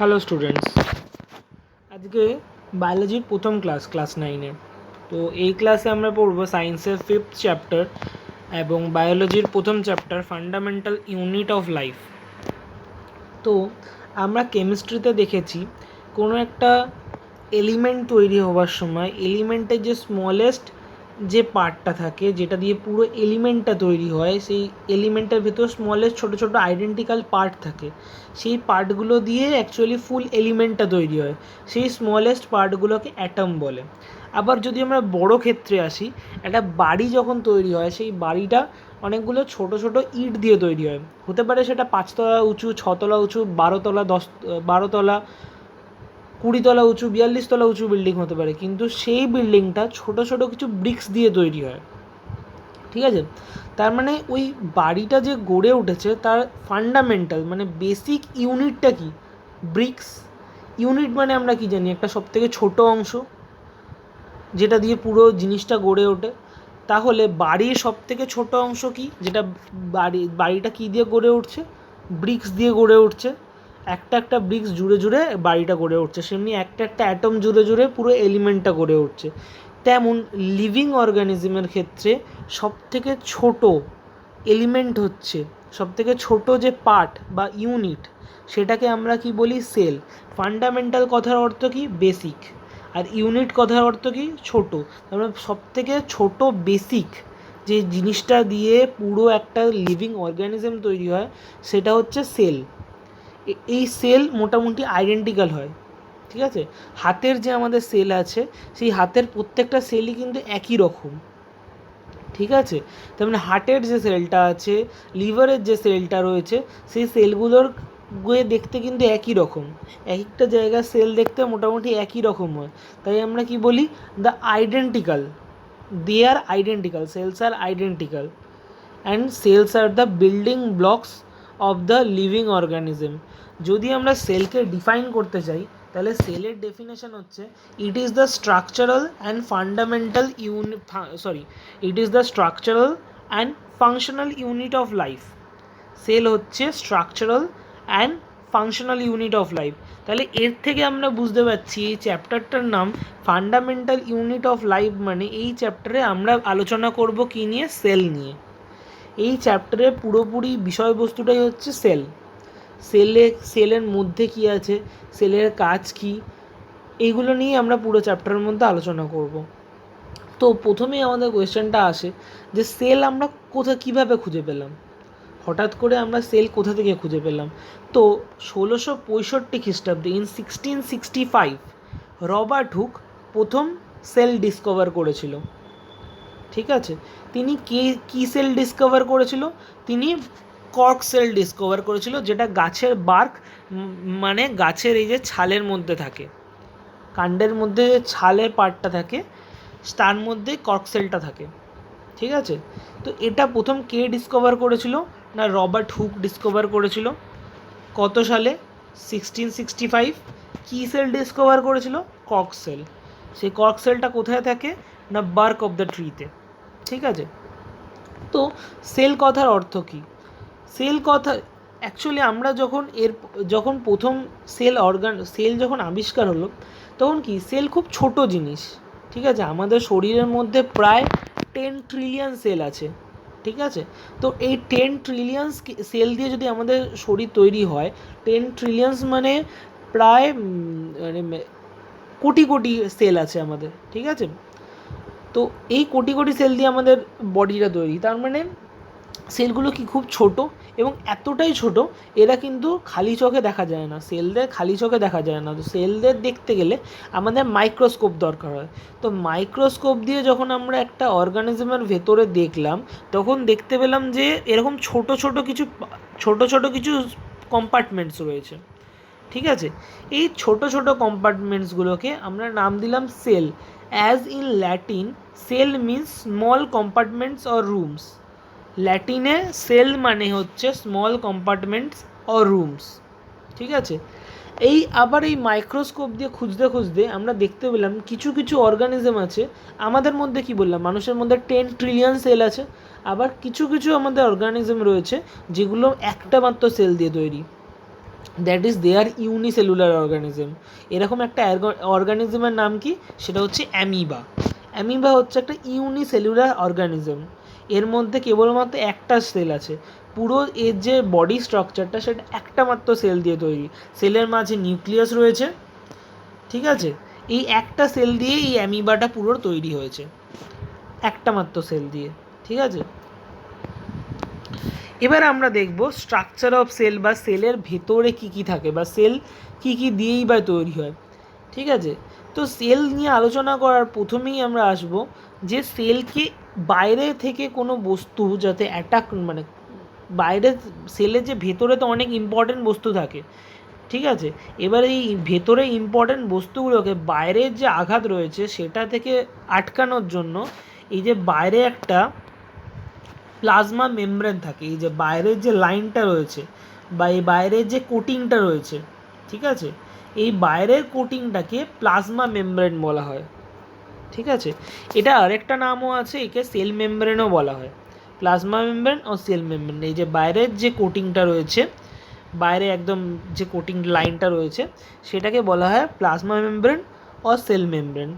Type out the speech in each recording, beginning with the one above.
Hello students, আজকে বায়োলজির প্রথম class 9-এর। তো এই ক্লাসে আমরা পড়বো সায়েন্সের 5th চ্যাপ্টার এবং বায়োলজির প্রথম chapter fundamental unit of life. তো আমরা কেমিস্ট্রিতে দেখেছি কোনো একটা এলিমেন্ট তৈরি হওয়ার সময় এলিমেন্টের যে স্মলেস্ট যে পার্টটা থাকে, যেটা দিয়ে পুরো এলিমেন্টটা তৈরি হয়, সেই এলিমেন্টের ভেতর স্মলেস্ট ছোটো ছোটো আইডেন্টিক্যাল পার্ট থাকে। সেই পার্টগুলো দিয়ে অ্যাকচুয়ালি ফুল এলিমেন্টটা তৈরি হয়। সেই স্মলেস্ট পার্টগুলোকে অ্যাটম বলে। আবার যদি আমরা বড় ক্ষেত্রে আসি, একটা বাড়ি যখন তৈরি হয়, সেই বাড়িটা অনেকগুলো ছোট ছোট ইট দিয়ে তৈরি হয়। হতে পারে সেটা 5 তলা উঁচু, 6 তলা উঁচু, 12 তলা, 12 তলা, 20 তলা উঁচু, 42 তলা উঁচু বিল্ডিং হতে পারে, কিন্তু সেই বিল্ডিংটা ছোট ছোট কিছু ব্রিক্স দিয়ে তৈরি হয়। ঠিক আছে, তার মানে ওই বাড়িটা যে গড়ে উঠেছে তার ফান্ডামেন্টাল মানে বেসিক ইউনিটটা কি? ব্রিক্স। ইউনিট মানে আমরা কি জানি? একটা সবথেকে ছোট অংশ যেটা দিয়ে পুরো জিনিসটা গড়ে ওঠে। তাহলে বাড়ির সবথেকে ছোট অংশ কি? যেটা বাড়িটা কী দিয়ে গড়ে উঠছে? ব্রিক্স দিয়ে গড়ে উঠছে। একটা একটা ব্রিক্স জুড়ে জুড়ে বাড়িটা গড়ে উঠছে, সেমনি একটা একটা অ্যাটম জুড়ে জুড়ে পুরো এলিমেন্টটা গড়ে উঠছে। তেমন লিভিং অর্গানিজমের ক্ষেত্রে সবথেকে ছোট এলিমেন্ট হচ্ছে, সবথেকে ছোট যে পার্ট বা ইউনিট, সেটাকে আমরা কি বলি? সেল। ফান্ডামেন্টাল কথার অর্থ কি? বেসিক। আর ইউনিট কথার অর্থ কি? ছোট। তার মানে সবথেকে ছোট বেসিক যে জিনিসটা দিয়ে পুরো একটা লিভিং অর্গানিজম তৈরি হয় সেটা হচ্ছে সেল। এই সেল মোটামুটি আইডেন্টিক্যাল হয়। ঠিক আছে, হাতের যে আমাদের সেল আছে, সেই হাতের প্রত্যেকটা সেলই কিন্তু একই রকম। ঠিক আছে, তার মানে হার্টের যে সেলটা আছে, লিভারের যে সেলটা রয়েছে, সেই সেলগুলোর দেখতে কিন্তু একই রকম। এক একটা জায়গার সেল দেখতে মোটামুটি একই রকম হয়। তাই আমরা কি বলি? The identical, they are identical, cells are identical, and cells are the building blocks of the living organism. যদি আমরা সেলকে ডিফাইন করতে চাই, তাহলে সেলের ডেফিনেশন হচ্ছে it is the structural and fundamental it is the structural and functional unit of life. Cell হচ্ছে structural and functional unit of life. তাহলে এর থেকে আমরা বুঝতে পারছি এই চ্যাপ্টারটার নাম ফান্ডামেন্টাল ইউনিট অফ লাইফ, মানে এই চ্যাপ্টারে আমরা আলোচনা করব কী নিয়ে? সেল নিয়ে। এই চ্যাপ্টারের পুরোপুরি বিষয়বস্তুটাই হচ্ছে সেল। সেলের মধ্যে কি আছে, সেলের কাজ কি, এইগুলো নিয়ে আমরা পুরো চ্যাপ্টারের মধ্যে আলোচনা করব। তো প্রথমেই আমাদের কোয়েশ্চেনটা আসে যে সেল আমরা কীভাবে খুঁজে পেলাম? হঠাৎ করে আমরা সেল কোথা থেকে খুঁজে পেলাম? তো 1665 খ্রিস্টাব্দে, ইন 1665, রবার্ট হুক প্রথম সেল ডিসকভার করেছিল। ঠিক আছে, তিনি কী সেল ডিসকভার করেছিল? তিনি কর্ক সেল ডিসকভার করেছিল, যেটা গাছের বার্ক মানে গাছের এই যে ছালের মধ্যে থাকে, কাণ্ডের মধ্যে যে ছালের পার্টটা থাকে তার মধ্যে কর্ক সেলটা থাকে। ঠিক আছে, তো এটা প্রথম কে ডিসকভার করেছিল? না, রবার্ট হুক ডিসকভার করেছিল। কত সালে? 1665। কী সেল ডিসকভার করেছিল? Cork cell. সেই কর্ক সেলটা কোথায় থাকে? না, বার্ক অফ দ্য ট্রিতে। ঠিক আছে, তো সেল কথার অর্থ কী? সেল কথা অ্যাকচুয়ালি আমরা যখন প্রথম সেল যখন আবিষ্কার হলো, তখন কি সেল খুব ছোট জিনিস। ঠিক আছে, আমাদের শরীরের মধ্যে প্রায় 10 ট্রিলিয়ন সেল আছে। ঠিক আছে, তো এই 10 ট্রিলিয়ন সেল দিয়ে যদি আমাদের শরীর তৈরি হয়, 10 ট্রিলিয়নস মানে প্রায় মানে কোটি কোটি সেল আছে আমাদের। ঠিক আছে, তো এই কোটি কোটি সেল দিয়ে আমাদের বডিটা তৈরি। তার মানে সেলগুলো কি খুব ছোট, এবং এতটাই ছোট এরা কিন্তু খালি চোখে দেখা যায় না। সেলদের খালি চোখে দেখা যায় না। তো সেলদের দেখতে গেলে আমাদের মাইক্রোস্কোপ দরকার হয়। তো মাইক্রোস্কোপ দিয়ে যখন আমরা একটা অর্গানিজমের ভেতরে দেখলাম, তখন দেখতে পেলাম যে এরকম ছোট ছোট কিছু কম্পার্টমেন্টস রয়েছে। ঠিক আছে, এই ছোট ছোট কম্পার্টমেন্টসগুলোকে আমরা নাম দিলাম cell. As in Latin, cell means small compartments or rooms. ল্যাটিনে সেল মানে হচ্ছে স্মল কম্পার্টমেন্টস অর রুমস। ঠিক আছে, আবার এই মাইক্রোস্কোপ দিয়ে খুঁজতে খুঁজতে আমরা দেখতে পেলাম কিছু কিছু অর্গানিজম আছে আমাদের মধ্যে। কি বললাম? মানুষের মধ্যে 10 ট্রিলিয়ন সেল আছে। আবার কিছু কিছু আমাদের অর্গানিজম রয়েছে যেগুলো একটা মাত্র সেল দিয়ে তৈরি। That is they are unicellular organism. এরকম একটা অর্গানিজমের নাম কি, সেটা হচ্ছে অ্যামিবা। অ্যামিবা হচ্ছে একটা ইউনিসেলুলার অর্গানিজম। এর মধ্যে কেবলমাত্র একটা সেল আছে, পুরো এর যে বডি স্ট্রাকচারটা সেটা একটা মাত্র সেল দিয়ে তৈরি। সেলের মাঝে নিউক্লিয়াস রয়েছে, ঠিক আছে? এই একটা সেল দিয়ে এই অ্যামিবাটা পুরো তৈরি হয়েছে, একটা মাত্র সেল দিয়ে, ঠিক আছে? এবার আমরা দেখব স্ট্রাকচার অফ সেল, বা সেলের ভেতরে কী কী থাকে, বা সেল কী কী দিয়েই বা তৈরি হয়, ঠিক আছে? তো সেল নিয়ে আলোচনা করার প্রথমেই আমরা আসব যে সেলকে বাইরে থেকে কোনো বস্তু যাতে অ্যাটাক, মানে বাইরে সেলের যে ভেতরে তো অনেক ইম্পর্টেন্ট বস্তু থাকে, ঠিক আছে? এবার এই ভেতরে ইম্পর্টেন্ট বস্তুগুলোকে বাইরের যে আঘাত রয়েছে সেটা থেকে আটকানোর জন্য এই যে বাইরে একটা প্লাজমা মেমব্রেন থাকে, এই যে বাইরের যে লাইনটা রয়েছে বা এই বাইরের যে কোটিংটা রয়েছে, ঠিক আছে? এই বাইরের কোটিংটাকে প্লাজমা মেমব্রেন বলা হয়, ঠিক আছে? এটা আরেকটা নামও আছে, একে সেল মেমব্রেনও বলা হয়। প্লাজমা মেমব্রেন ও সেল মেমব্রেন, এই যে বাইরের যে কোটিংটা রয়েছে, বাইরে একদম যে কোটিং লাইনটা রয়েছে সেটাকে বলা হয় প্লাজমা মেমব্রেন ও সেল মেমব্রেন।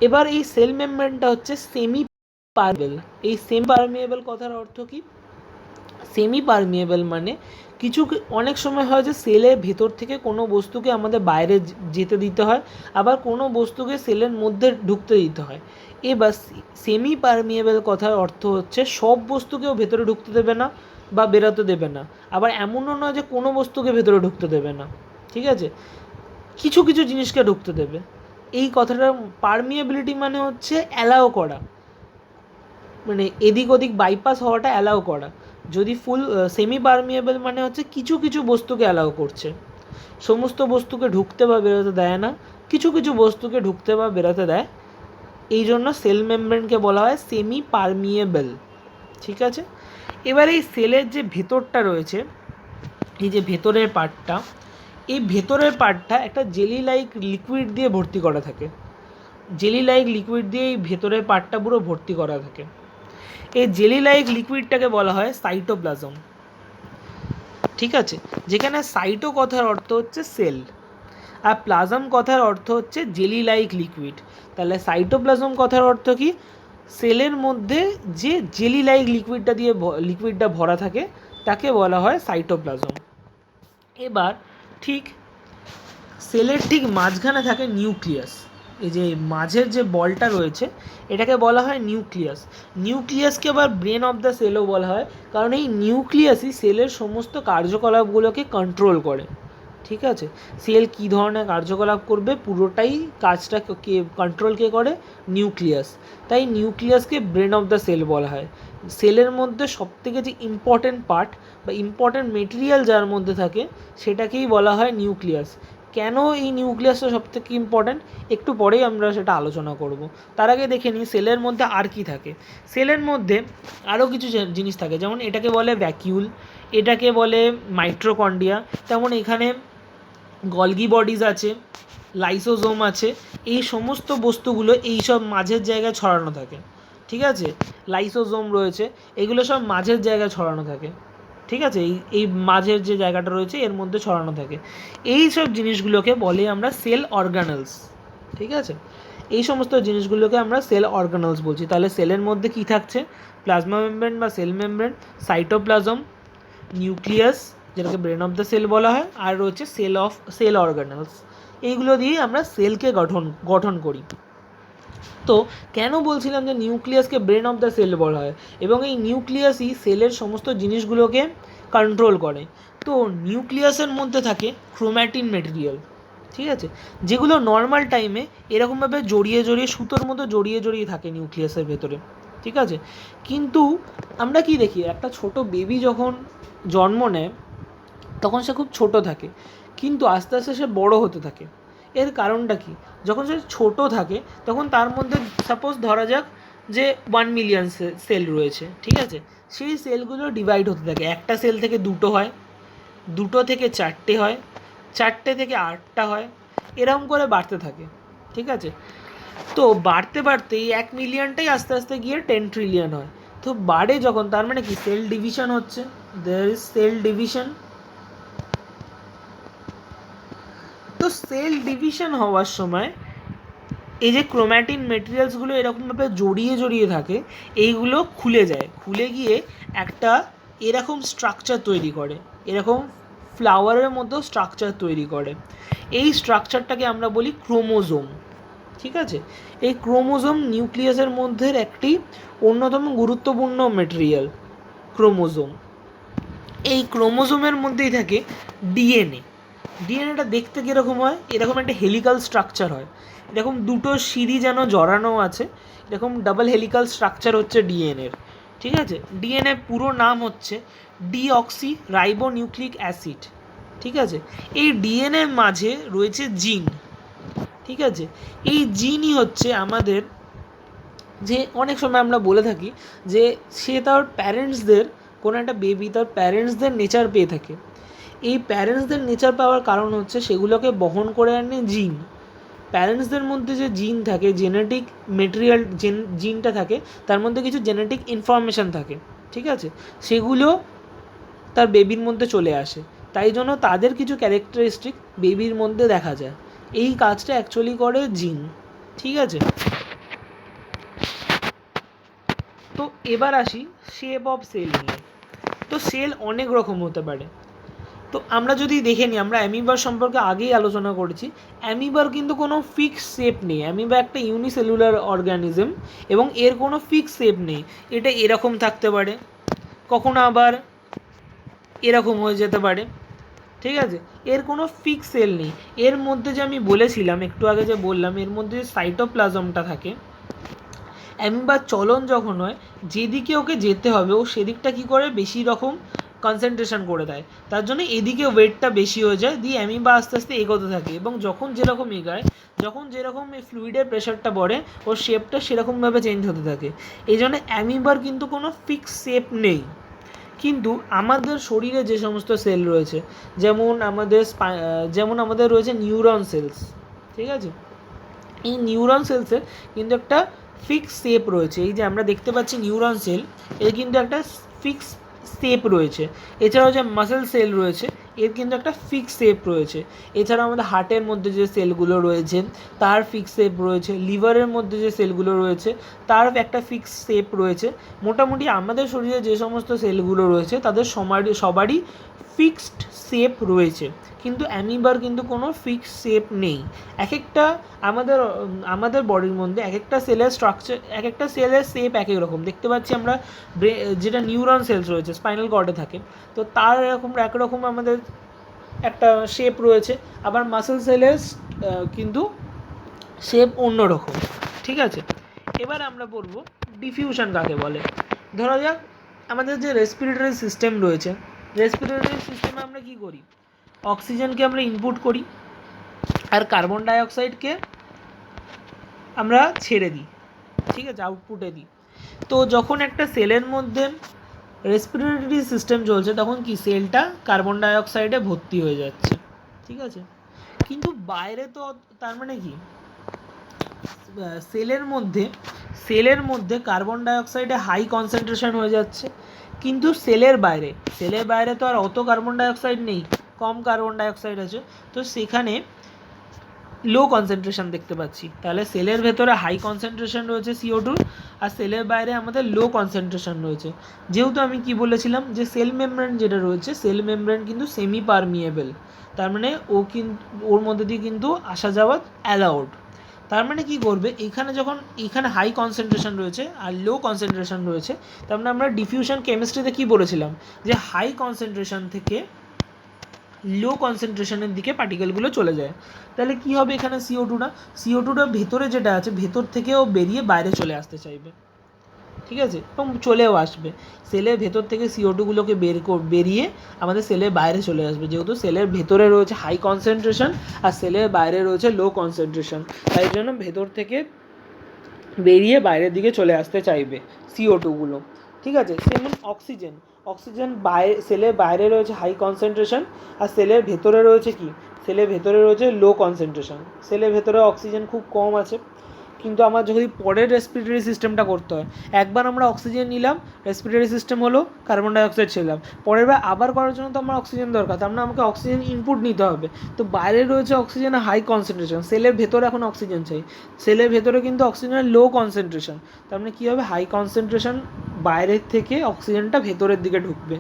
এবার এই সেল মেমব্রেনটা হচ্ছে সেমি পারমেবল। এই সেমি পারমিয়েবল কথার অর্থ কি? সেমি পারমিয়েবল মানে কিছু অনেক সময় হয় যে সেলের ভেতর থেকে কোনো বস্তুকে আমাদের বাইরে যেতে দিতে হয়, আবার কোনো বস্তুকে সেলের মধ্যে ঢুকতে দিতে হয়। এবার সেমি পারমিয়েবল কথার অর্থ হচ্ছে সব বস্তুকেও ভেতরে ঢুকতে দেবে না বা বেরোতে দেবে না, আবার এমনও নয় যে কোনো বস্তুকে ভেতরে ঢুকতে দেবে না, ঠিক আছে? কিছু কিছু জিনিসকে ঢুকতে দেবে। এই কথাটা পারমিয়েবিলিটি মানে হচ্ছে অ্যালাউ করা, মানে এদিক ওদিক বাইপাস হওয়াটা অ্যালাউ করা। যদি ফুল সেমি পারমিয়েবল মানে হচ্ছে কিছু কিছু বস্তুকে অ্যালাউ করছে, সমস্ত বস্তুকে ঢুকতে বা বেরোতে দেয় না, কিছু কিছু বস্তুকে ঢুকতে বা বেরোতে দেয়। এই জন্য সেল মেমব্রেনকে বলা হয় সেমি পারমিয়েবল, ঠিক আছে? এবার এই সেলের যে ভেতরটা রয়েছে, এই যে ভেতরের পার্টটা, এই ভেতরের পার্টটা একটা জেলি লাইক লিকুইড দিয়ে ভর্তি করা থাকে। জেলি লাইক লিকুইড দিয়ে এই ভেতরের পার্টটা পুরো ভর্তি করা থাকে। এই জেলি লাইক লিকুইডটাকে বলা হয় সাইটোপ্লাজম, ঠিক আছে? যেখানে সাইটো কথার অর্থ হচ্ছে সেল, আর প্লাজম কথার অর্থ হচ্ছে জেলি লাইক লিকুইড। তাহলে সাইটোপ্লাজম কথার অর্থ কি? সেলের মধ্যে যে জেলি লাইক লিকুইডটা ভরা থাকে তাকে বলা হয় সাইটোপ্লাজম। এবার ঠিক সেলের ঠিক মাঝখানে থাকে নিউক্লিয়াস। এই যে মাঝের যে বলটা রয়েছে এটাকে বলা হয় নিউক্লিয়াস। নিউক্লিয়াসকে আবার ব্রেন অফ দ্য সেলও বলা হয়, কারণ এই নিউক্লিয়াসই সেলের সমস্ত কার্যকলাপগুলোকে কন্ট্রোল করে, ঠিক আছে? সেল কী ধরনের কার্যকলাপ করবে পুরোটাই কাজটা কন্ট্রোল কে করে? নিউক্লিয়াস। তাই নিউক্লিয়াসকে ব্রেন অফ দ্য সেল বলা হয়। সেলের মধ্যে সবথেকে যে ইম্পর্ট্যান্ট পার্ট বা ইম্পর্ট্যান্ট মেটেরিয়াল যার মধ্যে থাকে সেটাকেই বলা হয় নিউক্লিয়াস। কেন এই নিউক্লিয়াসটা সবথেকে ইম্পর্ট্যান্ট একটু পরেই আমরা সেটা আলোচনা করব। তার আগে দেখে নিই সেলের মধ্যে আর কি থাকে। সেলের মধ্যে আরও কিছু জিনিস থাকে, যেমন এটাকে বলে ভ্যাকিউল, এটাকে বলে মাইট্রোকন্ড্রিয়া, তেমন এখানে গলগি বডিজ আছে, লাইসোজোম আছে। এই সমস্ত বস্তুগুলো এই সব মাঝের জায়গায় ছড়ানো থাকে, ঠিক আছে? লাইসোজোম রয়েছে, এগুলো সব মাঝের জায়গায় ছড়ানো থাকে, ঠিক আছে? এই মাঝের যে জায়গাটা রয়েছে এর মধ্যে ছড়ানো থাকে। এই সব জিনিসগুলোকে বলে আমরা সেল অর্গানেলস, ঠিক আছে? এই সমস্ত জিনিসগুলোকে আমরা সেল অর্গানেলস বলছি। তাহলে সেলের মধ্যে কি থাকছে? প্লাজমা মেমব্রেন বা সেল মেমব্রেন, সাইটোপ্লাজম, নিউক্লিয়াস যেটাকে ব্রেন অফ দ্য সেল বলা হয়, আর রয়েছে সেল অর্গানেলস। এইগুলো দিয়ে আমরা সেলকে গঠন করি। তো কেন বলছিলাম যে নিউক্লিয়াসকে ব্রেন অফ দ্য সেল বলা হয়, এবং এই নিউক্লিয়াসই সেলের সমস্ত জিনিসগুলোকে কন্ট্রোল করে। তো নিউক্লিয়াসের মধ্যে থাকে ক্রোম্যাটিন মেটেরিয়াল, ঠিক আছে? যেগুলো নর্মাল টাইমে এরকমভাবে জড়িয়ে জড়িয়ে সুতোর মতো জড়িয়ে জড়িয়ে থাকে নিউক্লিয়াসের ভেতরে, ঠিক আছে? কিন্তু আমরা কি দেখি, একটা ছোট বেবি যখন জন্ম নেয় তখন সে খুব ছোট থাকে, কিন্তু আস্তে আস্তে সে বড় হতে থাকে। এর কারণটা কি? যখন সে ছোট থাকে তখন তার মধ্যে সাপোজ ধরা যাক যে 1 মিলিয়ন সেল রয়েছে, ঠিক আছে? সেই সেলগুলো ডিভাইড হতে থাকে, একটা সেল থেকে দুটো হয়, দুটো থেকে চারটে হয়, চারটে থেকে আটটা হয়, এরকম করে বাড়তে থাকে, ঠিক আছে? তো বাড়তে বাড়তে এই 1 মিলিয়নটাই আস্তে আস্তে গিয়ে 10 ট্রিলিয়ন হয়। তো বাড়ে যখন, তার মানে কি সেল ডিভিশন হচ্ছে, there is cell division, cell division হওয়ার সময় এই যে ক্রোম্যাটিন মেটেরিয়ালসগুলো এরকমভাবে জড়িয়ে জড়িয়ে থাকে, এইগুলো খুলে যায়, খুলে গিয়ে একটা এরকম স্ট্রাকচার তৈরি করে, এরকম ফ্লাওয়ারের মতো স্ট্রাকচার তৈরি করে। এই স্ট্রাকচারটাকে আমরা বলি ক্রোমোজোম। ঠিক আছে, এই ক্রোমোজোম নিউক্লিয়াসের মধ্যে একটি অন্যতম গুরুত্বপূর্ণ মেটেরিয়াল ক্রোমোজোম। এই ক্রোমোজোমের মধ্যেই থাকে ডিএনএ। ডিএনএটা দেখতে কীরকম হয়? এরকম একটা হেলিক্যাল স্ট্রাকচার হয়, এরকম দুটো সিঁড়ি যেন জড়ানো আছে, এরকম ডাবল হেলিক্যাল স্ট্রাকচার হচ্ছে ডিএনএর। ঠিক আছে, ডিএনএ পুরো নাম হচ্ছে ডিঅক্সি রাইবোনিউক্লিক অ্যাসিড। ঠিক আছে, এই ডিএনএর মাঝে রয়েছে জিন। ঠিক আছে, এই জিনই হচ্ছে আমাদের, যে অনেক সময় আমরা বলে থাকি যে সে তার প্যারেন্টসদের, কোনো একটা বেবি তার প্যারেন্টসদের নেচার পেয়ে থাকে। এই প্যারেন্টসদের নেচার পাওয়ার কারণ হচ্ছে সেগুলোকে বহন করে আনে জিন। প্যারেন্টসদের মধ্যে যে জিন থাকে, জেনেটিক মেটেরিয়াল জিনটা থাকে, তার মধ্যে কিছু জেনেটিক ইনফরমেশান থাকে। ঠিক আছে, সেগুলো তার বেবির মধ্যে চলে আসে, তাই জন্য তাদের কিছু ক্যারেক্টারিস্টিক বেবির মধ্যে দেখা যায়। এই কাজটা অ্যাকচুয়ালি করে জিন। ঠিক আছে, তো এবার আসি শেপ অফ সেল নিয়ে। তো সেল অনেক রকম হতে পারে। তো আমরা যদি দেখে নিই, আমরা অ্যামিবার সম্পর্কে আগেই আলোচনা করেছি। অ্যামিবার কিন্তু কোনো ফিক্স শেপ নেই। অ্যামিবা একটা ইউনিসেলুলার অর্গানিজম এবং এর কোনো ফিক্স শেপ নেই। এটা এরকম থাকতে পারে, কখনো আবার এরকম হয়ে যেতে পারে। ঠিক আছে, এর কোনো ফিক্স সেল নেই। এর মধ্যে যে আমি বলেছিলাম একটু আগে, যে বললাম এর মধ্যে সাইটোপ্লাজমটা থাকে, অ্যামিবার চলন যখন হয়, যেদিকে ওকে যেতে হবে ও সেদিকটা কী করে বেশি রকম কনসেন্ট্রেশন করে দেয়, তার জন্য এদিকে ওয়েটটা বেশি হয়ে যায়, দিয়ে অ্যামিবা আস্তে আস্তে এগোতে থাকে এবং যখন যেরকম এগায়, যখন যেরকম এই ফ্লুইডের প্রেশারটা বাড়ে, ওর শেপটা সেরকমভাবে চেঞ্জ হতে থাকে। এই জন্য অ্যামিবার কিন্তু কোনো ফিক্স শেপ নেই। কিন্তু আমাদের শরীরে যে সমস্ত সেল রয়েছে, যেমন আমাদের রয়েছে নিউরন সেলস। ঠিক আছে, এই নিউরন সেলসের কিন্তু একটা ফিক্স শেপ রয়েছে। এই যে আমরা দেখতে পাচ্ছি নিউরন সেল, এর কিন্তু একটা ফিক্স শেপ রয়েছে। এছাড়াও যে মাসেল সেল রয়েছে, এর কিন্তু একটা ফিক্স শেপ রয়েছে। এছাড়াও আমাদের হার্টের মধ্যে যে সেলগুলো রয়েছে তার ফিক্স শেপ রয়েছে। লিভারের মধ্যে যে সেলগুলো রয়েছে তার একটা ফিক্স শেপ রয়েছে। মোটামুটি আমাদের শরীরে যে সমস্ত সেলগুলো রয়েছে তাদের সবারই ফিক্সড শেপ রয়েছে, কিন্তু অ্যামিবার কিন্তু কোনো ফিক্স শেপ নেই। এক একটা আমাদের বডির মধ্যে এক একটা সেলের স্ট্রাকচার, এক একটা সেলের শেপ এক এক রকম। দেখতে পাচ্ছি আমরা যেটা নিউরন সেলস রয়েছে স্পাইনাল কর্ডে থাকে, তো তার এরকম একরকম আমাদের একটা শেপ রয়েছে। আবার মাসেল সেলের কিন্তু শেপ অন্যরকম। ঠিক আছে, এবার আমরা বলবো ডিফিউশন কাকে বলে। ধরা যাক আমাদের যে রেসপিরেটরি সিস্টেম রয়েছে, রেসপিরেটরি সিস্টেমে আমরা কী করি? অক্সিজেনকে আমরা ইনপুট করি আর কার্বন ডাইঅক্সাইডকে আমরা ছেড়ে দিই। ঠিক আছে, আউটপুটে দিই। তো যখন একটা সেলের মধ্যে রেসপিরেটরি সিস্টেম চলছে, তখন কি সেলটা কার্বন ডাইঅক্সাইডে ভর্তি হয়ে যাচ্ছে। ঠিক আছে, কিন্তু বাইরে তো, তার মানে কি সেলের মধ্যে কার্বন ডাইঅক্সাইডে হাই কনসেন্ট্রেশন হয়ে যাচ্ছে, কিন্তু সেলের বাইরে তো আর অত কার্বন ডাইঅক্সাইড নেই, কম কার্বন ডাইঅক্সাইড আছে, তো সেখানে লো কনসেন্ট্রেশন দেখতে পাচ্ছি। তাহলে সেলের ভেতরে হাই কনসেন্ট্রেশন রয়েছে CO2, আর সেলের বাইরে আমাদের লো কনসেন্ট্রেশন রয়েছে। যেহেতু আমি কি বলেছিলাম যে সেল মেমব্রেন যেটা রয়েছে, সেল মেমব্রেন কিন্তু সেমি পারমিয়েবল, তার মানে ওর মধ্যে দিয়ে কিন্তু আসা যাওয়া অ্যালাউড। তার মানে কি করবে, এখানে হাই কনসেন্ট্রেশন রয়েছে আর লো কনসেন্ট্রেশন রয়েছে, তার মানে আমরা ডিফিউশন কেমিস্ট্রিতে কি বলেছিলাম যে হাই কনসেন্ট্রেশন থেকে লো কনসেন্ট্রেশনের দিকে পার্টিকেলগুলো চলে যায়। তাহলে কি হবে, এখানে CO2টা ভেতরে যেটা আছে ভেতর থেকেও বেরিয়ে বাইরে চলে আসতে চাইবে। ঠিক আছে, এবং চলেও আসবে, সেলের ভেতর থেকে CO2গুলোকে বেরিয়ে আমাদের সেলের বাইরে চলে আসবে, যেহেতু সেলের ভেতরে রয়েছে হাই কনসেন্ট্রেশন আর সেলের বাইরে রয়েছে লো কনসেন্ট্রেশন, তাই জন্য ভেতর থেকে বেরিয়ে বাইরের দিকে চলে আসতে চাইবে CO2গুলো। ঠিক আছে, যেমন অক্সিজেন সেলের বাইরে রয়েছে হাই কনসেন্ট্রেশন আর সেলের ভেতরে রয়েছে লো কনসেন্ট্রেশন। সেলের ভেতরে অক্সিজেন খুব কম আছে, কিন্তু আমার যদি পরের রেসপিরেটরি সিস্টেমটা করতে হয়, একবার আমরা অক্সিজেন নিলাম, রেসপিরেটরি সিস্টেম হলো, কার্বন ডাইঅক্সাইড ছেড়লাম, পরের বার আবার করার জন্য তো আমার অক্সিজেন দরকার, তার মানে আমাকে অক্সিজেন ইনপুট নিতে হবে। তো বাইরে রয়েছে অক্সিজেনের হাই কনসেন্ট্রেশন, সেলের ভেতরে এখন অক্সিজেন চাই, সেলের ভেতরে কিন্তু অক্সিজেনের লো কনসেন্ট্রেশন, তার মানে কী হবে, হাই কনসেন্ট্রেশন বাইরের থেকে অক্সিজেনটা ভেতরের দিকে ঢুকবে,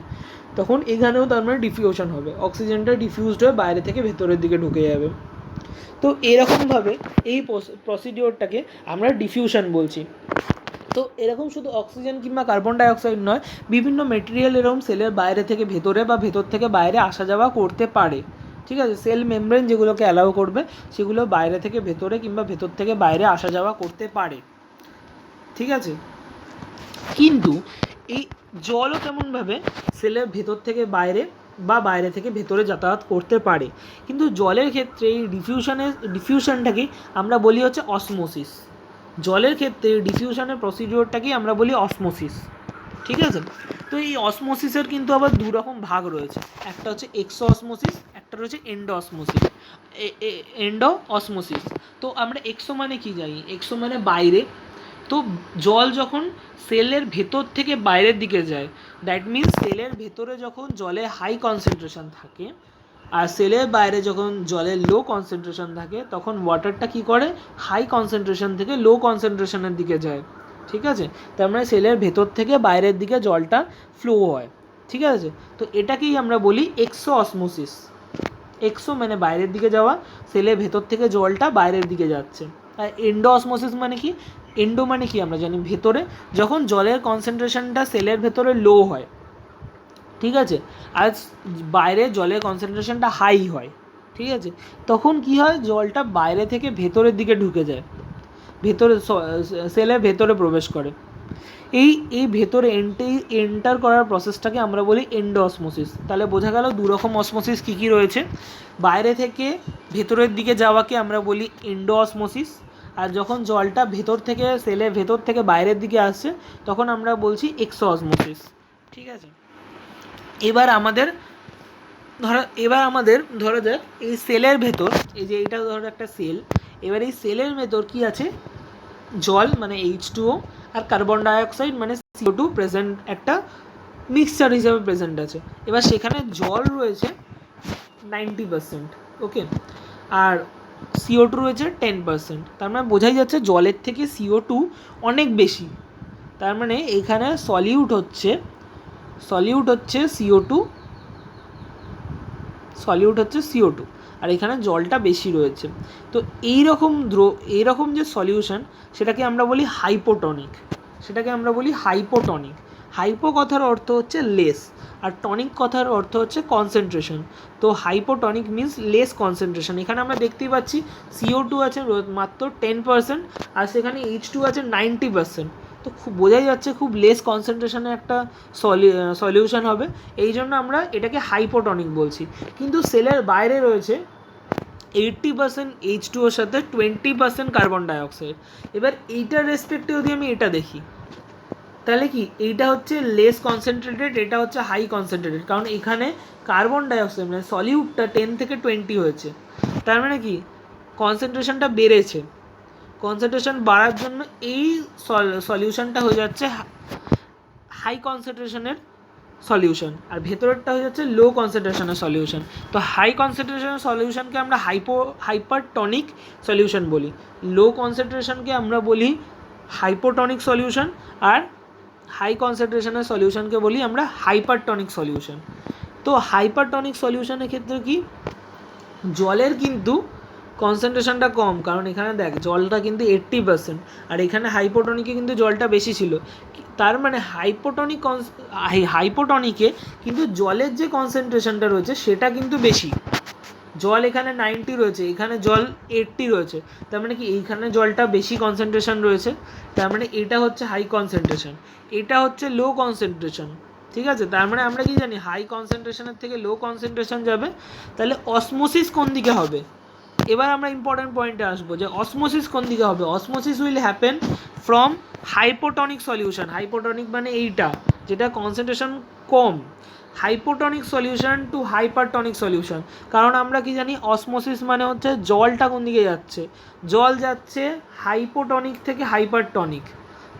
তখন এখানেও তার মানে ডিফিউশন হবে, অক্সিজেনটা ডিফিউজড হয়ে বাইরে থেকে ভেতরের দিকে ঢুকে যাবে। তো এরকমভাবে এই প্রসিডিওরটাকে আমরা ডিফিউশন বলছি। তো এরকম শুধু অক্সিজেন কিংবা কার্বন ডাইঅক্সাইড নয়, বিভিন্ন মেটেরিয়াল এরকম সেলের বাইরে থেকে ভেতরে বা ভেতর থেকে বাইরে আসা যাওয়া করতে পারে, ঠিক আছে। সেল মেমব্রেন যেগুলোকে অ্যালাউ করবে সেগুলো বাইরে থেকে ভেতরে কিংবা ভেতর থেকে বাইরে আসা যাওয়া করতে পারে, ঠিক আছে। কিন্তু এই জলও তেমনভাবে সেলের ভেতর থেকে বাইরে বা বাইরে থেকে ভেতরে যাতায়াত করতে পারে, কিন্তু জলের ক্ষেত্রে এই ডিফিউশনটাকেই আমরা বলি হচ্ছে অসমোসিস। জলের ক্ষেত্রে ডিফিউশনের প্রসিডিওরটাকেই আমরা বলি অসমোসিস, ঠিক আছে। তো এই অসমোসিসের কিন্তু আবার দু রকম ভাগ রয়েছে, একটা হচ্ছে এক্সো অসমোসিস, একটা রয়েছে এন্ডো অসমোসিস। এন্ডো অসমোসিস, তো আমরা এক্সো মানে কি জানি, এক্সো মানে বাইরে। তো জল যখন সেলের ভেতর থেকে বাইরের দিকে যায়, দ্যাট মিনস সেলের ভেতরে যখন জলে হাই কনসেন্ট্রেশন থাকে আর সেলের বাইরে যখন জলের লো কনসেন্ট্রেশন থাকে, তখন ওয়াটারটা কী করে, হাই কনসেন্ট্রেশন থেকে লো কনসেন্ট্রেশনের দিকে যায়, ঠিক আছে। তার মানে সেলের ভেতর থেকে বাইরের দিকে জলটা ফ্লো হয়, ঠিক আছে। তো এটাকেই আমরা বলি এক্সো অসমোসিস। এক্সো মানে বাইরের দিকে যাওয়া, সেলের ভেতর থেকে জলটা বাইরের দিকে যাচ্ছে। আর এন্ডো অসমোসিস মানে কি, এন্ডো মানে কি আমরা জানি ভেতরে, যখন জলের কনসেন্ট্রেশনটা সেলের ভেতরে লো হয়, ঠিক আছে, আর বাইরে জলের কনসেন্ট্রেশনটা হাই হয়, ঠিক আছে, তখন কি হয়, জলটা বাইরে থেকে ভেতরের দিকে ঢুকে যায়, ভেতরে সেলের ভেতরে প্রবেশ করে। এই ভেতরে এন্টার করার প্রসেসটাকে আমরা বলি এন্ডো অসমোসিস। তাহলে বোঝা গেল দু রকম অসমোসিস কী কী রয়েছে, বাইরে থেকে ভেতরের দিকে যাওয়াকে আমরা বলি এন্ডো অসমোসিস, আর যখন জলটা ভেতর থেকে সেলের ভেতর থেকে বাইরের দিকে আসছে তখন আমরা বলছি এক্সো অসমোসিস, ঠিক আছে। এবার আমাদের ধরা যাক এই সেলের ভেতর, এই যে এইটা ধরো একটা সেল, এবার এই সেলের ভেতর কি আছে, জল মানে H2O আর কার্বন ডাইঅক্সাইড মানে CO2 প্রেজেন্ট, একটা মিক্সচার হিসাবে প্রেজেন্ট আছে। এবার সেখানে জল রয়েছে 90%, ওকে, আর CO2 রয়েছে 10%, তার মানে বোঝাই যাচ্ছে জলের থেকে CO2 অনেক বেশি। তার মানে এখানে সলিউট হচ্ছে CO2, আর এখানে জলটা বেশি রয়েছে। তো এইরকম যে সলিউশন, সেটাকে আমরা বলি হাইপোটনিক। হাইপো কথার অর্থ হচ্ছে লেস, আর টনিক কথার অর্থ হচ্ছে কনসেন্ট্রেশন। তো হাইপোটনিক মিন্স লেস কনসেন্ট্রেশন। এখানে আমরা দেখতেই পাচ্ছি CO2 আছে মাত্র 10% আর সেখানে H2 আছে 90%। তো খুব বোঝাই যাচ্ছে খুব লেস কনসেন্ট্রেশনের একটা সলিউশন হবে, এই জন্য আমরা এটাকে হাইপোটনিক বলছি। কিন্তু সেলের বাইরে রয়েছে 80% H2ওর সাথে 20% কার্বন ডাইঅক্সাইড। এবার এইটার রেসপেক্টে যদি আমি এটা দেখি, তাহলে কি এইটা হচ্ছে লেস কনসেন্ট্রেটেড, এটা হচ্ছে হাই কনসেন্ট্রেটেড, কারণ এখানে কার্বন ডাইঅক্সাইড মানে সলিউটটা 10 থেকে 20 হয়েছে, তার মানে কি কনসেন্ট্রেশনটা বেড়েছে। কনসেন্ট্রেশন বাড়ার জন্য এই সলিউশনটা হয়ে যাচ্ছে হাই কনসেন্ট্রেশনের সলিউশন, আর ভেতরেরটা হয়ে যাচ্ছে লো কনসেন্ট্রেশনের সলিউশন। তো হাই কনসেন্ট্রেশনের সলিউশনকে আমরা হাইপারটনিক সলিউশন বলি, লো কনসেন্ট্রেশনকে আমরা বলি হাইপোটনিক সলিউশন, আর হাই কনসেন্ট্রেশনের সলিউশনকে বলি আমরা হাইপারটনিক সলিউশন। তো হাইপারটনিক সলিউশনের ক্ষেত্রে কি, জলের কিন্তু কনসেন্ট্রেশনটা কম, কারণ এখানে দেখ জলটা কিন্তু 80% আর এখানে হাইপোটনিকে কিন্তু জলটা বেশি ছিল। তার মানে হাইপোটনিকে কিন্তু জলের যে কনসেন্ট্রেশনটা রয়েছে সেটা কিন্তু বেশি। জল এখানে 90 রয়েছে, এখানে জল 80 রয়েছে, তার মানে কি এইখানে জলটা বেশি কনসেন্ট্রেশন রয়েছে, তার মানে এটা হচ্ছে হাই কনসেন্ট্রেশন, এটা হচ্ছে লো কনসেন্ট্রেশন, ঠিক আছে। তার মানে আমরা কি জানি হাই কনসেন্ট্রেশনের থেকে লো কনসেন্ট্রেশন যাবে, তাহলে অসমোসিস কোন দিকে হবে। এবার আমরা ইম্পর্টেন্ট পয়েন্টে আসবো যে অসমোসিস কোন দিকে হবে। Osmosis will happen from hypotonic solution. Hypotonic মানে এইটা যেটা concentration com, hypotonic solution to hypertonic solution. কারণ আমরা কি জানি, অসমোসিস মানে হচ্ছে জলটা কোন দিকে যাচ্ছে, জল যাচ্ছে হাইপোটনিক থেকে হাইপারটনিক।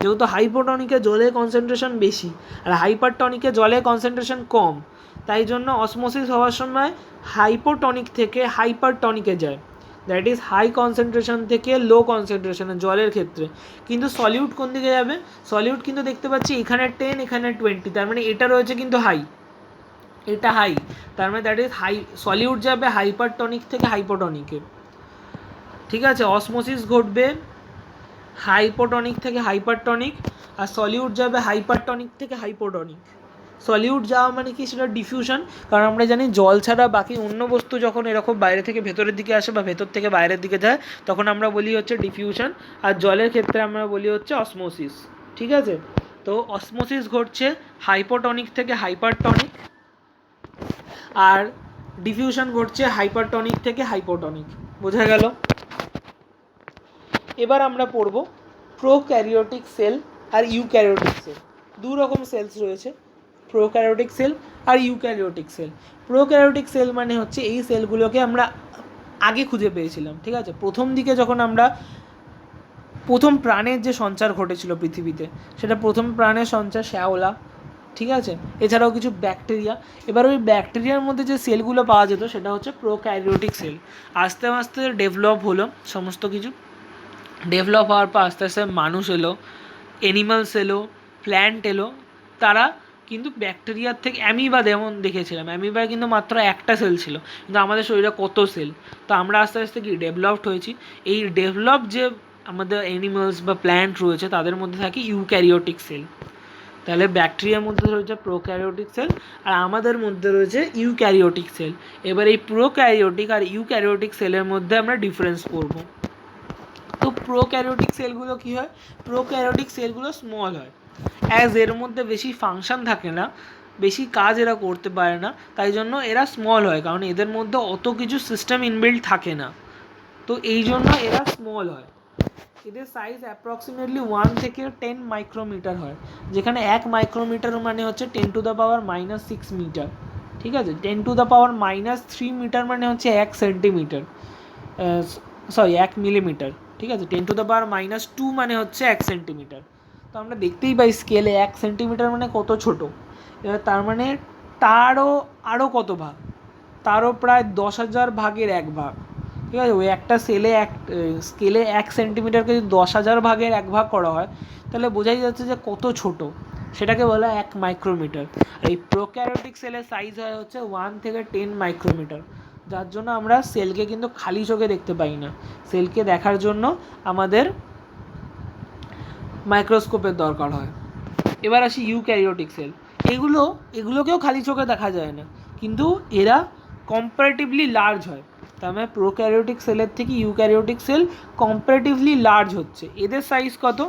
যেহেতু হাইপোটনিকে জলের কনসেন্ট্রেশন বেশি আর হাইপারটনিকে জলের কনসেন্ট্রেশন কম, তাই জন্য অসমোসিস হওয়ার সময় হাইপোটনিক থেকে হাইপারটনিকে যায়, দ্যাট ইজ হাই কনসেন্ট্রেশন থেকে লো কনসেন্ট্রেশনে জলের ক্ষেত্রে। কিন্তু সলিউট কোন দিকে যাবে, সলিউট কিন্তু দেখতে পাচ্ছি এখানে 10 এখানে 20, তার মানে এটা রয়েছে কিন্তু হাই, এটা হাই, তার মানে দ্যাট ইজ হাই, সলিউট যাবে হাইপারটনিক থেকে হাইপোটনিকে। ঠিক আছে, অসমোসিস ঘটবে হাইপোটনিক থেকে হাইপারটনিক, আর সলিউট যাবে হাইপারটনিক থেকে হাইপোটনিক। সলিউট যাওয়া মানে কি, সেটা ডিফিউশন। কারণ আমরা জানি জল ছাড়া বাকি অন্য বস্তু যখন এরকম বাইরে থেকে ভেতরের দিকে আসে বা ভেতর থেকে বাইরের দিকে যায়, তখন আমরা বলি হচ্ছে ডিফিউশন, আর জলের ক্ষেত্রে আমরা বলি হচ্ছে অসমোসিস। ঠিক আছে, তো অসমোসিস ঘটছে হাইপোটনিক থেকে হাইপারটনিক, আর ডিফিউশন ঘটছে হাইপারটনিক থেকে হাইপোটনিক। বোঝা গেল? এবার আমরা পড়ব প্রোক্যারিওটিক সেল আর ইউক্যারিওটিক সেল। দু রকম সেলস রয়েছে, প্রোক্যারিওটিক সেল আর ইউক্যারিওটিক সেল। প্রোক্যারিওটিক সেল মানে হচ্ছে এই সেলগুলোকে আমরা আগে খুঁজে পেয়েছিলাম। ঠিক আছে, প্রথম দিকে যখন আমরা প্রথম প্রাণের যে সঞ্চার ঘটেছিল পৃথিবীতে, সেটা প্রথম প্রাণের সঞ্চার শ্যাওলা, ঠিক আছে, এছাড়াও কিছু ব্যাকটেরিয়া। এবার ওই ব্যাকটেরিয়ার মধ্যে যে সেলগুলো পাওয়া যেত সেটা হচ্ছে প্রোক্যারিওটিক সেল। আস্তে আস্তে ডেভেলপ হলো সমস্ত কিছু, ডেভেলপ হওয়ার পর আস্তে আস্তে মানুষ এলো, অ্যানিমালস এলো, প্ল্যান্ট এলো। তারা কিন্তু ব্যাকটেরিয়ার থেকে, অ্যামিবা যেমন দেখেছিলাম, অ্যামিবার কিন্তু মাত্র একটা সেল ছিল, কিন্তু আমাদের শরীরে কত সেল। তো আমরা আস্তে আস্তে কি ডেভেলপড হয়েছি। এই ডেভেলপ যে আমাদের অ্যানিমালস বা প্ল্যান্ট রয়েছে তাদের মধ্যে থাকে ইউক্যারিওটিক সেল। তাহলে ব্যাকটেরিয়ার মধ্যে রয়েছে প্রোক্যারিওটিক সেল আর আমাদের মধ্যে রয়েছে ইউক্যারিওটিক সেল। এবার এই প্রোক্যারিওটিক আর ইউক্যারিওটিক সেলের মধ্যে আমরা ডিফারেন্স করব। তো প্রোক্যারিওটিক সেলগুলো কী হয়, প্রোক্যারিওটিক সেলগুলো স্মল হয়, অ্যাজ এর মধ্যে বেশি ফাংশন থাকে না, বেশি কাজ এরা করতে পারে না, তাই জন্য এরা স্মল হয়, কারণ এদের মধ্যে অত কিছু সিস্টেম ইনবিল্ড থাকে না, তো এই জন্য এরা স্মল হয়। এদের সাইজ অ্যাপ্রক্সিমেটলি 1 থেকে 10 মাইক্রোমিটার হয়, যেখানে 1 মাইক্রোমিটার মানে হচ্ছে 10⁻⁻6 মিটার। ঠিক আছে, 10⁻³ মিটার মানে হচ্ছে 1 সেন্টিমিটার, সরি 1 মিলিমিটার। ঠিক আছে, 10⁻² মানে হচ্ছে 1 সেন্টিমিটার। তো আমরা দেখতেই পাই স্কেলে 1 সেন্টিমিটার মানে কত ছোট। এবার তার মানে আরও কত ভাগ, তারও প্রায় 10,000 ভাগের 1 ভাগ। ঠিক আছে, ওই একটা স্কেলে 1 সেন্টিমিটারকে যদি 10,000 ভাগের 1 ভাগ করা হয়, তাহলে বোঝাই যাচ্ছে যে কত ছোট, সেটাকে বলা হয় 1 মাইক্রোমিটার। এই প্রোক্যারিওটিক সেলের সাইজ হয় হচ্ছে 1 থেকে 10 মাইক্রোমিটার, যার জন্য আমরা সেলকে কিন্তু খালি চোখে দেখতে পাই না। সেলকে দেখার জন্য আমাদের মাইক্রোস্কোপের দরকার হয়। এবার আসি ইউক্যারিওটিক সেল। এগুলোকেও খালি চোখে দেখা যায় না, কিন্তু এরা কম্পারেটিভলি লার্জ হয়। তার মানে প্রোক্যারিওটিক সেলের থেকে ইউক্যারিওটিক সেল কম্পারেটিভলি লার্জ হচ্ছে। এদের সাইজ কত,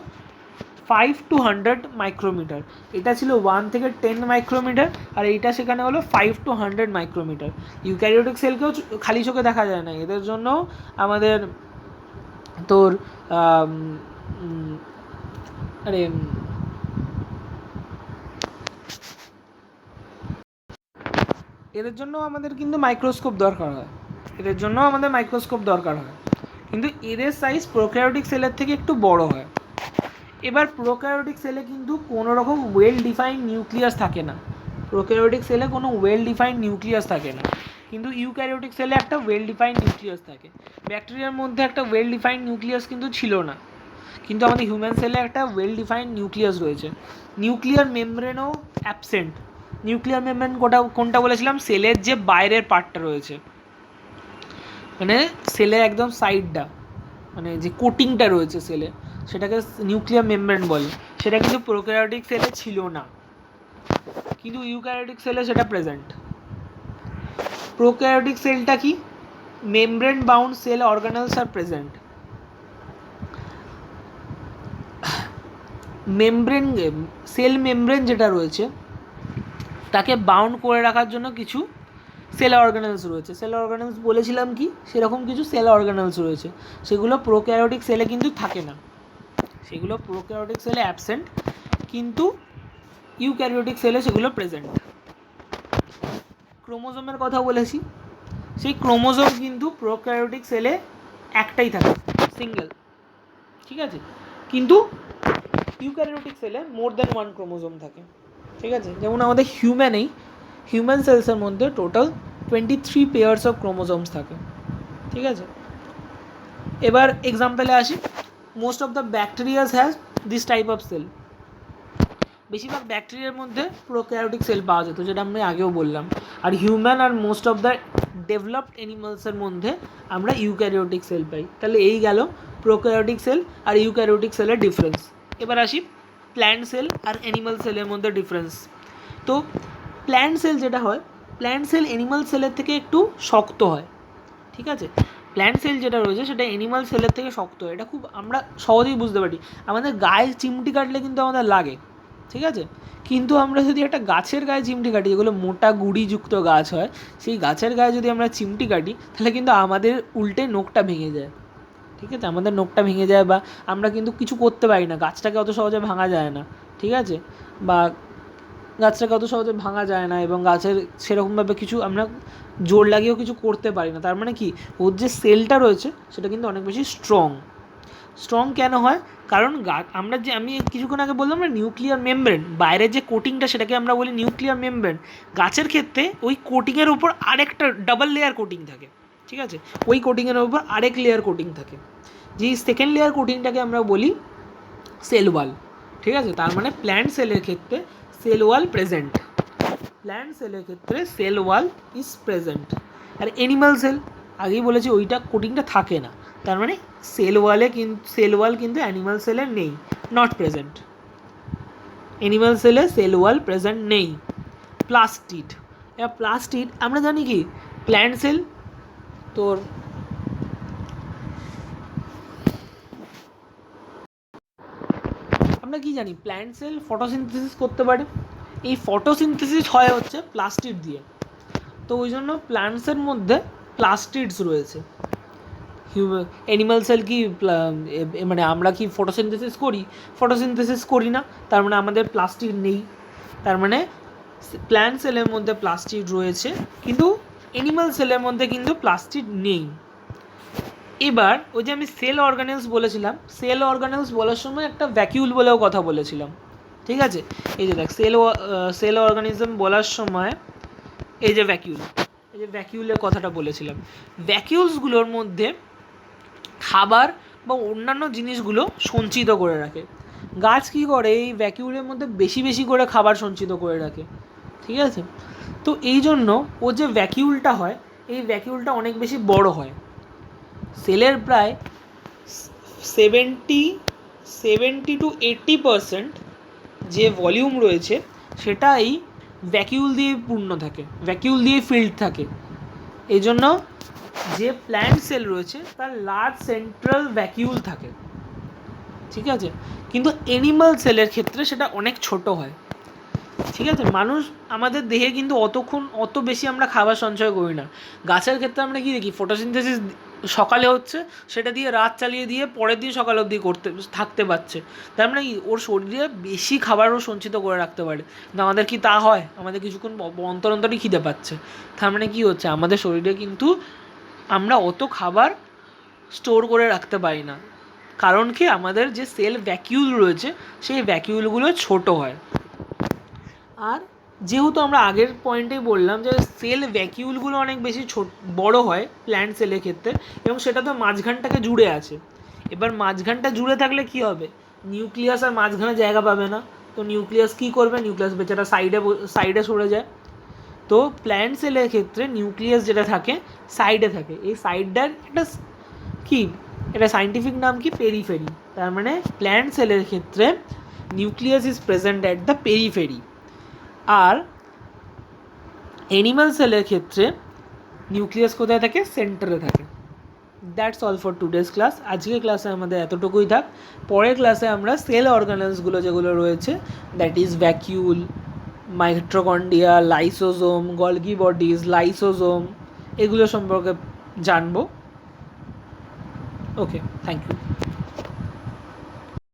5 to 100 মাইক্রোমিটার। এটা ছিল 1 থেকে 10 মাইক্রোমিটার, আর এইটা সেখানে হলো 5 to 100 মাইক্রোমিটার। ইউক্যারিওটিক সেলকেও খালি চোখে দেখা যায় না, এদের জন্য আমাদের তোর এদের জন্য আমাদের কিন্তু মাইক্রোস্কোপ দরকার হয়, কিন্তু এদের সাইজ প্রোক্যারিওটিক সেলের থেকে একটু বড় হয়। এবার প্রোক্যারিওটিক সেলে কিন্তু কোনো রকম ওয়েল ডিফাইন্ড নিউক্লিয়াস থাকে না, কিন্তু ইউক্যারিওটিক সেলে একটা ওয়েল ডিফাইন্ড নিউক্লিয়াস থাকে। ব্যাকটেরিয়ার মধ্যে একটা ওয়েল ডিফাইন্ড নিউক্লিয়াস কিন্তু ছিল না, কিন্তু আমাদের হিউম্যান সেলে একটা ওয়েল ডিফাইন্ড নিউক্লিয়াস রয়েছে। নিউক্লিয়ার মেমব্রেনও অ্যাবসেন্ট। নিউক্লিয়ার মেমব্রেন কোনটা বলেছিলাম, সেলের যে বাইরের পার্টটা রয়েছে, মানে সেলের একদম সাইডটা, মানে যে কোটিংটা রয়েছে সেলে, সেটাকে নিউক্লিয়ার মেমব্রেন বলে। সেটা কিন্তু প্রোক্যারিওটিক সেলে ছিল না, কিন্তু ইউক্যারিওটিক সেলে সেটা প্রেজেন্ট। প্রোক্যারিওটিক সেলটা কি, মেমব্রেন বাউন্ড সেল অর্গানেলস আর প্রেজেন্ট। সেল মেমব্রেন যেটা রয়েছে তাকে বাউন্ড করে রাখার জন্য কিছু সেল অর্গানেলস রয়েছে। সেল অর্গানেলস বলেছিলাম কি, সেরকম কিছু সেল অর্গানেলস রয়েছে, সেগুলো প্রোক্যারিওটিক সেলে কিন্তু থাকে না, সেগুলো প্রোক্যারিওটিক সেলে অ্যাবসেন্ট, কিন্তু ইউক্যারিওটিক সেলে সেগুলো প্রেজেন্ট। ক্রোমোজোমের কথা বলেছি, সেই ক্রোমোজোম কিন্তু প্রোক্যারিওটিক সেলে একটাই থাকে, সিঙ্গেল, ঠিক আছে, কিন্তু ইউক্যারিওটিক সেলে মোর দ্যান ওয়ান ক্রোমোজোম থাকে, ঠিক আছে। যেমন আমাদের হিউম্যান সেলসের মধ্যে টোটাল 23 পেয়ার্স অফ ক্রোমোজোমস থাকে, ঠিক আছে। এবার এক্সাম্পলে আসি, most of the bacterias has this type of cell. বেশিরভাগ ব্যাকটেরিয়ার মধ্যে প্রোক্যারিওটিক সেল পাওয়া যেত, যেটা আমি আগেও বললাম। আর হিউম্যান আর মোস্ট অফ দ্য ডেভেলপড অ্যানিমালসের মধ্যে আমরা ইউক্যারিওটিক সেল পাই। তাহলে এই গেল প্রোক্যারিওটিক সেল আর ইউক্যারিওটিক সেলের ডিফারেন্স। এবার আসি প্ল্যান্ট সেল আর অ্যানিমাল সেলের মধ্যে ডিফারেন্স। তো প্ল্যান্ট সেল যেটা হয়, প্ল্যান্ট সেল অ্যানিমাল সেলের থেকে একটু শক্ত হয়, ঠিক আছে। প্ল্যান্ট সেল যেটা রয়েছে সেটা অ্যানিমাল সেলের থেকে শক্ত হয়, এটা খুব আমরা সহজেই বুঝতে পারি। আমাদের গায়ে চিমটি কাটলে কিন্তু আমাদের লাগে, ঠিক আছে, কিন্তু আমরা যদি একটা গাছের গায়ে চিমটি কাটি, যেগুলো মোটা গুঁড়িযুক্ত গাছ হয়, সেই গাছের গায়ে যদি আমরা চিমটি কাটি তাহলে কিন্তু আমাদের উল্টে নোকটা ভেঙে যায়, ঠিক আছে, আমাদের নোকটা ভেঙে যায়, বা আমরা কিন্তু কিছু করতে পারি না, গাছটাকে অত সহজে ভাঙা যায় না, ঠিক আছে, বা গাছটাকে অত সহজে ভাঙা যায় না, এবং গাছের সেরকমভাবে কিছু আমরা জোর লাগিয়েও কিছু করতে পারি না। তার মানে কি, ওর যে সেলটা রয়েছে সেটা কিন্তু অনেক বেশি স্ট্রং কেন হয়? কারণ আমি কিছুক্ষণ আগে বললাম না, নিউক্লিয়ার মেমব্রেন, বাইরের যে কোটিংটা সেটাকে আমরা বলি নিউক্লিয়ার মেমব্রেন। গাছের ক্ষেত্রে ওই কোটিংয়ের উপর আরেকটা ডাবল লেয়ার কোটিং থাকে, ঠিক আছে, ওই কোটিংয়ের উপর আরেক লেয়ার কোটিং থাকে, যেই সেকেন্ড লেয়ার কোটিংটাকে আমরা বলি সেল ওয়াল, ঠিক আছে। তার মানে প্ল্যান্ট সেলের ক্ষেত্রে সেল ওয়াল প্রেজেন্ট, প্ল্যান্ট সেলের ক্ষেত্রে সেল ওয়াল ইজ প্রেজেন্ট। আর অ্যানিমাল সেল আগেই বলেছি ওইটা কোটিংটা থাকে না, তার মানে সেল ওয়াল কিন্তু অ্যানিমাল সেলে নেই, নট প্রেজেন্ট। অ্যানিমাল সেলে সেল ওয়াল প্রেজেন্ট নেই। প্লাস্টিড, এবার প্লাস্টিড আমরা জানি কি, প্ল্যান্ট সেল তোর আমরা কি জানি, প্ল্যান্ট সেল ফটোসিনথেসিস করতে পারে, এই ফটোসিনথেসিস হয় হচ্ছে প্লাস্টিড দিয়ে। তো ওই জন্য প্ল্যান্টসের মধ্যে প্লাস্টিডস রয়েছে। অ্যানিমাল সেল কি মানে আমরা কি ফটোসিনথেসিস করি না, তার মানে আমাদের প্লাস্টিড নেই। তার মানে প্ল্যান্ট সেলের মধ্যে প্লাস্টিড রয়েছে, কিন্তু অ্যানিমাল সেলের মধ্যে কিন্তু প্লাস্টিড নেই। এবার ওই যে আমি সেল অর্গানেলস বলেছিলাম, সেল অর্গানেলস বলার সময় একটা ভ্যাকিউল বলেও কথা বলেছিলাম, ঠিক আছে। এই যে দেখ, সেল অর্গানিজম বলার সময় এই যে ভ্যাকিউলের কথাটা বলেছিলাম। ভ্যাকিউলসগুলোর মধ্যে খাবার বা অন্যান্য জিনিসগুলো সঞ্চিত করে রাখে। গাছ কী করে, এই ভ্যাকিউলের মধ্যে বেশি বেশি করে খাবার সঞ্চিত করে রাখে, ঠিক আছে। তো এই জন্য ও যে ভ্যাকিউলটা হয়, এই ভ্যাকিউলটা অনেক বেশি বড় হয়। সেলের প্রায় 70-80% যে ভলিউম রয়েছে সেটা এই ভ্যাকিউল দিয়ে পূর্ণ থাকে, ভ্যাকিউল দিয়ে ফিল্ড থাকে। এই জন্য যে প্ল্যান্ট সেল রয়েছে তার লার্জ সেন্ট্রাল ভ্যাকিউল থাকে, ঠিক আছে, কিন্তু অ্যানিমাল সেলের ক্ষেত্রে সেটা অনেক ছোট হয়, ঠিক আছে। মানুষ আমাদের দেহে কিন্তু অত বেশি আমরা খাবার সঞ্চয় করি না। গাছের ক্ষেত্রে আমরা কী দেখি, ফটোসিনথেসিস সকালে হচ্ছে, সেটা দিয়ে রাত চালিয়ে দিয়ে পরের দিন সকাল অবধি থাকতে পারছে, তার মানে কি ওর শরীরে বেশি খাবারও সঞ্চিত করে রাখতে পারে। কিন্তু আমাদের কি তা হয়? আমাদের কিছুক্ষণ অন্তর অন্তরই খিদে পাচ্ছে, তার মানে কী হচ্ছে, আমাদের শরীরে কিন্তু আমরা অত খাবার স্টোর করে রাখতে পারি না, কারণ কি আমাদের যে সেল ভ্যাকিউল রয়েছে সেই ভ্যাকিউলগুলো ছোট হয়। আর যেহেতু আমরা আগের পয়েন্টেই বললাম যে সেল ভ্যাকিউলগুলো অনেক বেশি বড় হয় প্ল্যান্ট সেলের ক্ষেত্রে, এবং সেটা তো মাঝখানটাকে জুড়ে আছে। এবার মাঝখানটা জুড়ে থাকলে কি হবে, নিউক্লিয়াস আর মাঝখানে জায়গা পাবে না, তো নিউক্লিয়াস কী করবে, নিউক্লিয়াস বেচারা সাইডে সরে যায়। তো প্ল্যান্ট সেলের ক্ষেত্রে নিউক্লিয়াস যেটা থাকে সাইডে থাকে, এই সাইডটার একটা কি, এটা সাইন্টিফিক নাম কি, পেরিফেরি। তার মানে প্ল্যান্ট সেলের ক্ষেত্রে nucleus is present at the periphery, আর অ্যানিমাল সেলের ক্ষেত্রে নিউক্লিয়াস কোথায় থাকে, সেন্টারে থাকে। That's all for today's class. আজকের ক্লাসে আমাদের এতটুকুই থাক। পরের ক্লাসে আমরা সেল অর্গানেলসগুলো যেগুলো রয়েছে, that is vacuole, mitochondria, lysosome, Golgi bodies, lysosome, এগুলো সম্পর্কে জানবো। ওকে, থ্যাংক ইউ।